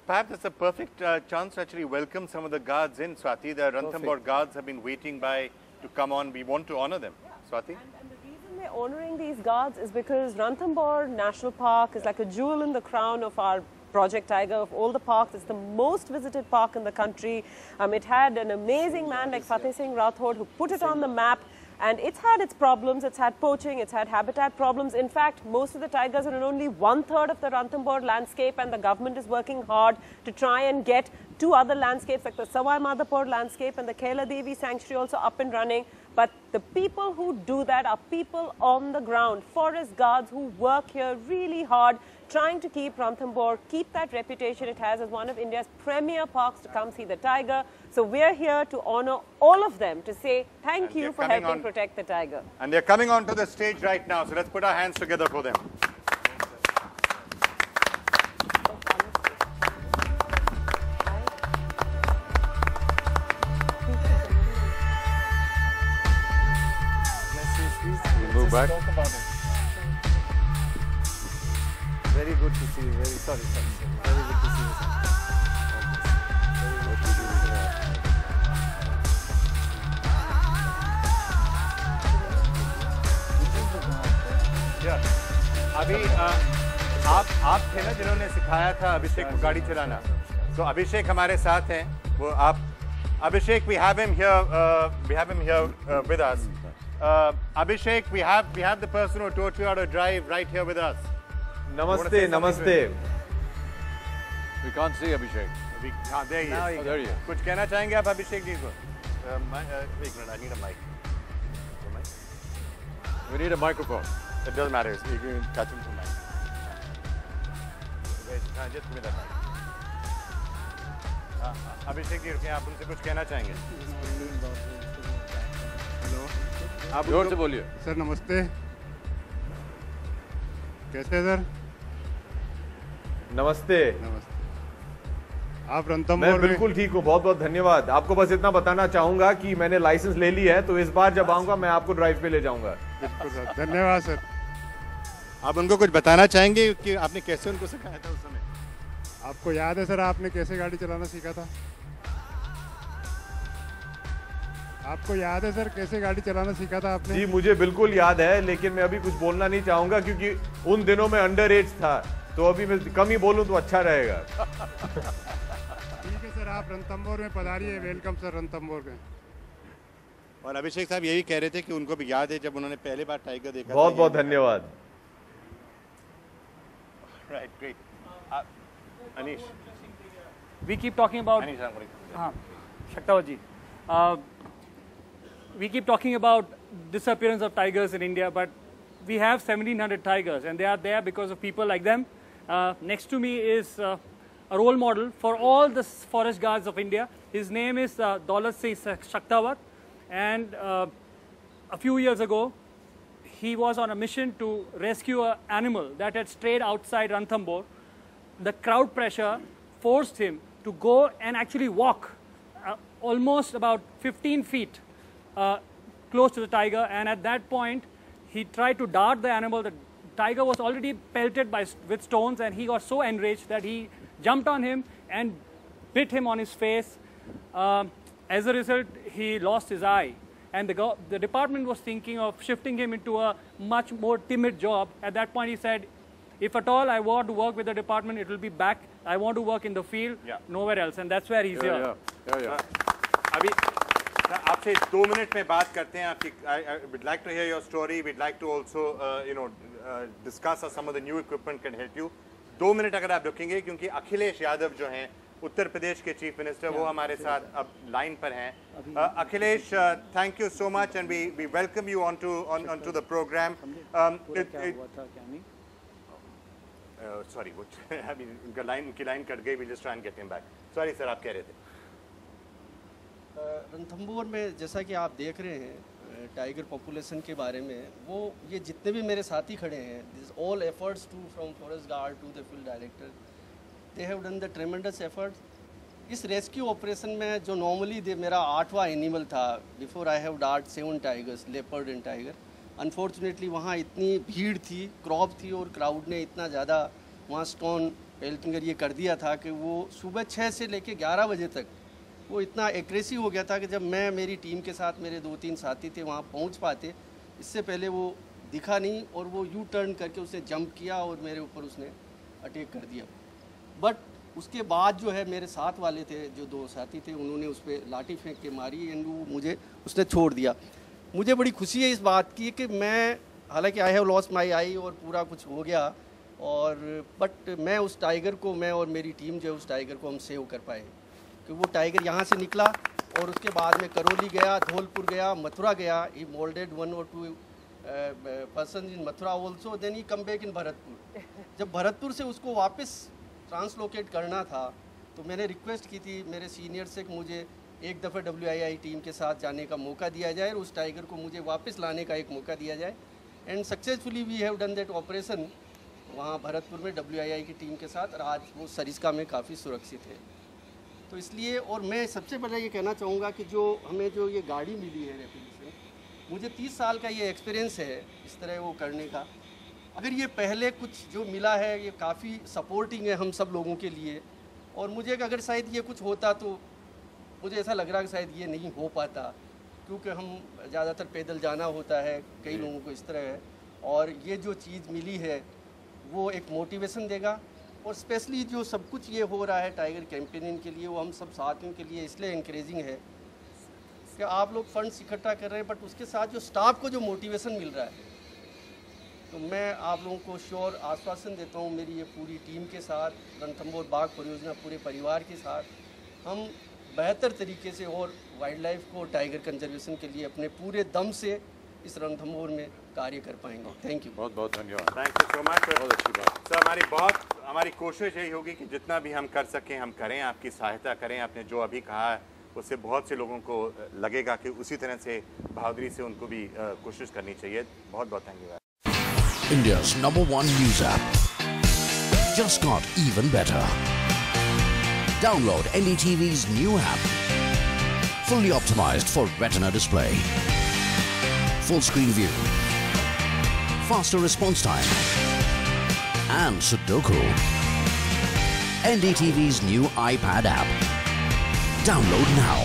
perhaps it's a perfect chance to actually welcome some of the guards in, Swati. The Ranthambore guards have been waiting by to come on. We want to honor them, Swati. And the reason we're honoring these guards is because Ranthambore National Park is like a jewel in the crown of our Project Tiger. Of all the parks, it's the most visited park in the country. It had an amazing man like Fateh Singh Rathod who put it on the map. And it's had its problems, it's had poaching, it's had habitat problems. In fact, most of the tigers are in only 1/3 of the Ranthambore landscape, and the government is working hard to try and get 2 other landscapes like the Sawai Madhopur landscape and the Kaila Devi Sanctuary also up and running. But the people who do that are people on the ground, forest guards who work here really hard, trying to keep Ranthambore, keep that reputation it has as one of India's premier parks to come see the tiger. So we're here to honor all of them, to say thank you for helping protect the tiger. And they're coming onto the stage right now, so let's put our hands together for them. Move back. Talk about it. Very good to see you. Sorry. Very good to see you, sir. अभी आप थे ना जिन्होंने सिखाया था अभिषेक को गाड़ी चलाना. तो अभिषेक हमारे साथ हैं. वो आप Abhishek, we have him here with us. Abhishek, we have the person who taught you how to drive right here with us. Namaste. We can't see Abhishek. There he is. There he is. कुछ कहना चाहेंगे आप अभिषेक जी को? एक minute, I need a mic. We need a microphone. It doesn't matter. You can touch him for mic. Just give me that mic. Abhishek ji रुकिए, आप उनसे कुछ कहना चाहेंगे? हेलो, आप जोर से बोलिए। सर नमस्ते, कैसे हैं सर? नमस्ते। आप रणथंभौर मैं बिल्कुल ठीक हूँ, बहुत बहुत धन्यवाद। आपको बस इतना बताना चाहूंगा कि मैंने लाइसेंस ले ली है, तो इस बार जब आऊंगा मैं आपको ड्राइव पे ले जाऊंगा। बिल्कुल सर, धन्यवाद सर। आप उनको कुछ बताना चाहेंगे कि आपने कैसे उनको सिखाया था उस समय? आपको याद है सर आपने कैसे गाड़ी चलाना सीखा था? आपको याद है सर कैसे गाड़ी चलाना सीखा था आपने? जी मुझे बिल्कुल याद है, लेकिन मैं अभी कुछ बोलना नहीं चाहूंगा क्योंकि उन दिनों में अंडर एज था, तो अभी मैं कम ही बोलूं तो अच्छा रहेगा। ठीक है सर, आप रणथंभौर में पधारिए। वेलकम सर रणथंभौर में। और अभिषेक साहब यही कह रहे थे कि उनको भी याद है जब उन्होंने पहली बार टाइगर देखा। बहुत बहुत धन्यवाद। Right, great. Anish. We keep talking about. Anish, Shaktawat ji. We keep talking about disappearance of tigers in India, but we have 1,700 tigers, and they are there because of people like them. Next to me is a role model for all the forest guards of India. His name is Daulat Singh Shaktawat, and a few years ago, he was on a mission to rescue an animal that had strayed outside Ranthambore. The crowd pressure forced him to go and actually walk almost about 15 feet close to the tiger, and at that point he tried to dart the animal. The tiger was already pelted with stones, and he got so enraged that he jumped on him and bit him on his face. As a result, he lost his eye, and the department was thinking of shifting him into a much more timid job. At that point he said, if at all I want to work with the department, it will be back. I want to work in the field, nowhere else, and that's where he's here. अभी आपसे 2 minute में बात करते हैं आपकी. We'd like to hear your story. We'd like to also discuss how some of the new equipment can help you. 2 minute अगर आप रुकेंगे, क्योंकि अखिलेश यादव जो हैं उत्तर प्रदेश के चीफ मिनिस्टर, वो हमारे साथ अब लाइन पर हैं. Akhilesh, thank you so much, and we welcome you onto the program. Sorry, उनकी लाइन कट गई. We'll just try and get him back. Sorry sir, आप कह रहे थे. रणथंभौर में जैसा कि आप देख रहे हैं टाइगर पॉपुलेशन के बारे में, वो ये जितने भी मेरे साथी खड़े हैं, this all efforts to from forest guard to the field director, they have done the tremendous efforts. इस रेस्क्यू ऑपरेशन में जो नॉर्मली मेरा 8वां एनिमल था, before I have dart 7 tigers, leopard and tiger. Unfortunately वहाँ इतनी भीड़ थी, क्रॉप थी, और क्राउड ने इतना ज़्यादा वहाँ स्टोन पेल्टिंगर ये कर दिया था कि वो सुबह 6 से लेके 11 बजे तक वो इतना एग्रेसिव हो गया था कि जब मैं मेरी टीम के साथ मेरे 2-3 साथी थे वहाँ पहुँच पाते, इससे पहले वो दिखा नहीं और वो यू टर्न करके उसने जंप किया और मेरे ऊपर उसने अटैक कर दिया। बट उसके बाद जो है मेरे साथ वाले थे जो 2 साथी थे, उन्होंने उस पर लाठी फेंक के मारी एंड वो मुझे उसने छोड़ दिया। मुझे बड़ी खुशी है इस बात की कि मैं, हालांकि आई हैव लॉस्ट माई आई और पूरा कुछ हो गया, और बट मैं उस टाइगर को, मैं और मेरी टीम जो है उस टाइगर को हम सेव कर पाए कि वो टाइगर यहाँ से निकला और उसके बाद में करौली गया, धौलपुर गया, मथुरा गया। He molded 1 or 2 person in Mathura also, then he come back in Bharatpur. जब भरतपुर से उसको वापस ट्रांसलोकेट करना था तो मैंने रिक्वेस्ट की थी मेरे सीनियर से कि मुझे एक दफ़ा WII टीम के साथ जाने का मौका दिया जाए और उस टाइगर को मुझे वापस लाने का एक मौका दिया जाए। And successfully we have done that operation वहाँ भरतपुर में WII की टीम के साथ, और आज वो सरिस्का में काफ़ी सुरक्षित है। तो इसलिए, और मैं सबसे पहले ये कहना चाहूँगा कि जो हमें जो ये गाड़ी मिली है रेपिडेशन, मुझे 30 साल का ये एक्सपीरियंस है इस तरह वो करने का। अगर ये पहले कुछ जो मिला है ये काफ़ी सपोर्टिंग है हम सब लोगों के लिए, और मुझे अगर शायद ये कुछ होता तो मुझे ऐसा लग रहा है कि शायद ये नहीं हो पाता, क्योंकि हम ज़्यादातर पैदल जाना होता है, कई लोगों को इस तरह है। और ये जो चीज़ मिली है वो एक मोटिवेशन देगा, और स्पेशली जो सब कुछ ये हो रहा है टाइगर कैंपेनिंग के लिए, वो हम सब साथियों के लिए इसलिए इंकरेजिंग है कि आप लोग फंड्स इकट्ठा कर रहे हैं, बट उसके साथ जो स्टाफ को जो मोटिवेशन मिल रहा है, तो मैं आप लोगों को श्योर आश्वासन देता हूँ मेरी ये पूरी टीम के साथ, रणथंभौर बाघ परियोजना पूरे परिवार के साथ, हम बेहतर तरीके से और वाइल्ड लाइफ को, टाइगर कंजर्वेशन के लिए अपने पूरे दम से इस रणथंभौर में कार्य कर पाएंगे। Thank you. बहुत बहुत धन्यवाद। Thank you so much. बहुत अच्छी बात। सर, हमारी कोशिश यही होगी कि जितना भी हम कर सकें हम करें, आपकी सहायता करें। आपने जो अभी कहा है उससे बहुत से लोगों को लगेगा कि उसी तरह से बहादुरी से उनको भी कोशिश करनी चाहिए। बहुत बहुत धन्यवाद। India's #1 news app just got even better. Download NDTV's new app. Fully optimized for retina display. Full screen view. Faster response time. And Sudoku. NDTV's new iPad app. Download now.